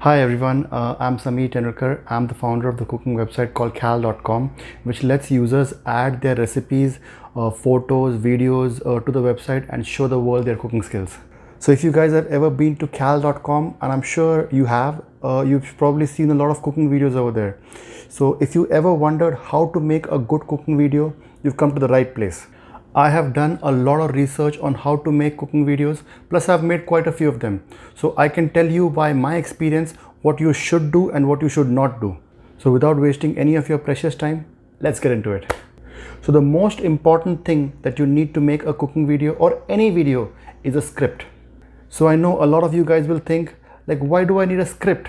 Hi everyone, I'm Samir Tendulkar. I'm the founder of the cooking website called cal.com, which lets users add their recipes, photos, videos to the website and show the world their cooking skills. So if you guys have ever been to cal.com, and I'm sure you have, you've probably seen a lot of cooking videos over there. So if you ever wondered how to make a good cooking video, you've come to the right place. I have done a lot of research on how to make cooking videos, plus I've made quite a few of them. So I can tell you by my experience what you should do and what you should not do. So without wasting any of your precious time, let's get into it. So the most important thing that you need to make a cooking video or any video is a script. So I know a lot of you guys will think like, why do I need a script?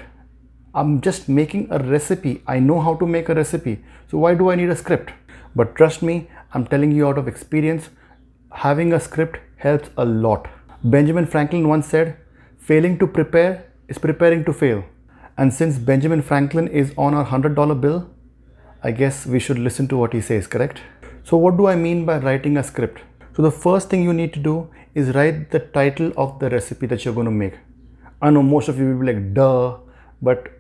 I'm just making a recipe. I know how to make a recipe. So why do I need a script? But trust me, I'm telling you out of experience, having a script helps a lot. Benjamin Franklin once said, failing to prepare is preparing to fail. And since Benjamin Franklin is on our $100 bill, I guess we should listen to what he says, correct? So what do I mean by writing a script? So the first thing you need to do is write the title of the recipe that you're going to make. I know most of you will be like, duh, but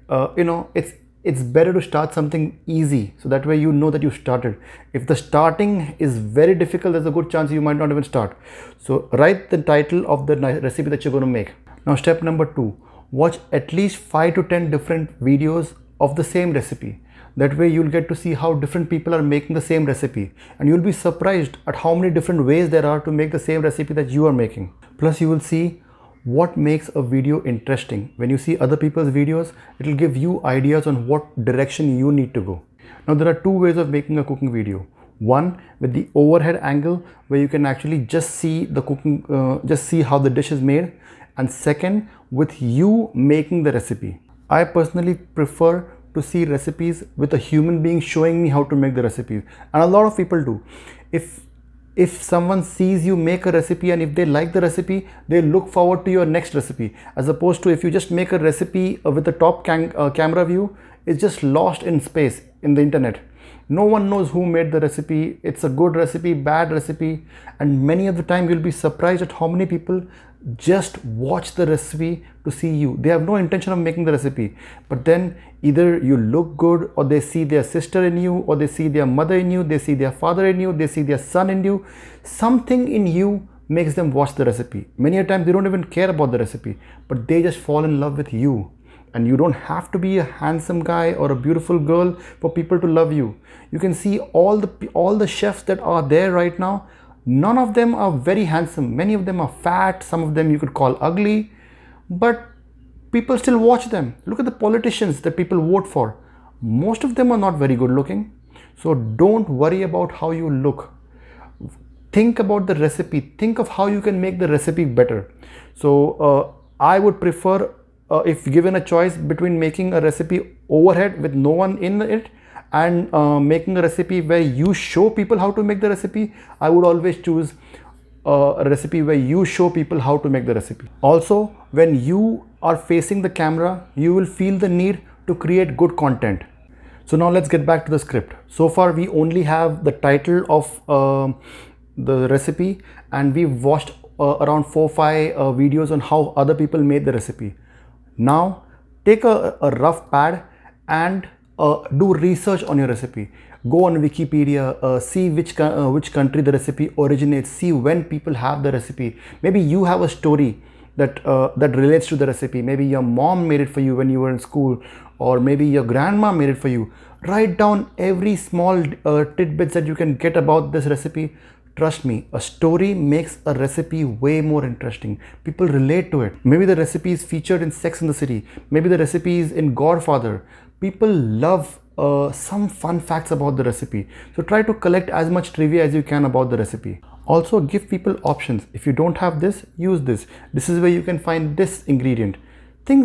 it's better to start something easy, so that way you know that you started. If the starting is very difficult, there's a good chance you might not even start. So write the title of the recipe that you're going to make. Now step number 2, watch at least 5 to 10 different videos of the same recipe. That way you'll get to see how different people are making the same recipe, and you'll be surprised at how many different ways there are to make the same recipe that you are making. Plus you will see what makes a video interesting. When you see other people's videos, it will give you ideas on what direction you need to go. Now there are 2 ways of making a cooking video. One with the overhead angle, where you can actually just see the cooking, just see how the dish is made. And second, with you making the recipe. I personally prefer to see recipes with a human being showing me how to make the recipes, and a lot of people do. If someone sees you make a recipe and if they like the recipe, they look forward to your next recipe, as opposed to if you just make a recipe with the top camera view, it's just lost in space in the internet. No one knows who made the recipe. It's a good recipe, bad recipe, and many of the time you'll be surprised at how many people just watch the recipe to see you. They have no intention of making the recipe, but then either you look good, or they see their sister in you, or they see their mother in you, they see their father in you, they see their son in you. Something in you makes them watch the recipe. Many a time they don't even care about the recipe, but they just fall in love with you. And you don't have to be a handsome guy or a beautiful girl for people to love you. You can see all the chefs that are there right now. None of them are very handsome. Many of them are fat. Some of them you could call ugly, but people still watch them. Look at the politicians that people vote for. Most of them are not very good looking. So don't worry about how you look. Think about the recipe. Think of how you can make the recipe better. So I would prefer, if given a choice between making a recipe overhead with no one in it and making a recipe where you show people how to make the recipe, I would always choose a recipe where you show people how to make the recipe. Also, when you are facing the camera, you will feel the need to create good content. So now let's get back to the script. So far we only have the title of the recipe, and we've watched around 4 or 5 videos on how other people made the recipe. Now take a rough pad and do research on your recipe. Go on Wikipedia, see which country the recipe originates, see when people have the recipe. Maybe you have a story that relates to the recipe. Maybe your mom made it for you when you were in school, or maybe your grandma made it for you. Write down every small tidbits that you can get about this recipe. Trust me, a story makes a recipe way more interesting. People relate to it. Maybe the recipe is featured in Sex and the City. Maybe the recipe is in Godfather. People love some fun facts about the recipe. So try to collect as much trivia as you can about the recipe. Also give people options. If you don't have this, use this. This is where you can find this ingredient.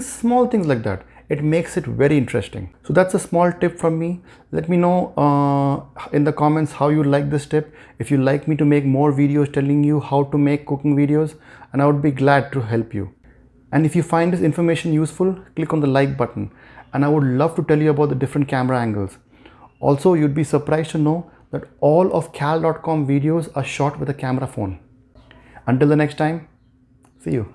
Small things like that. It makes it very interesting. So that's a small tip from me. Let me know in the comments how you like this tip. If you like me to make more videos telling you how to make cooking videos, and I would be glad to help you. And if you find this information useful, click on the like button, and I would love to tell you about the different camera angles. Also, you'd be surprised to know that all of cal.com videos are shot with a camera phone. Until the next time, see you.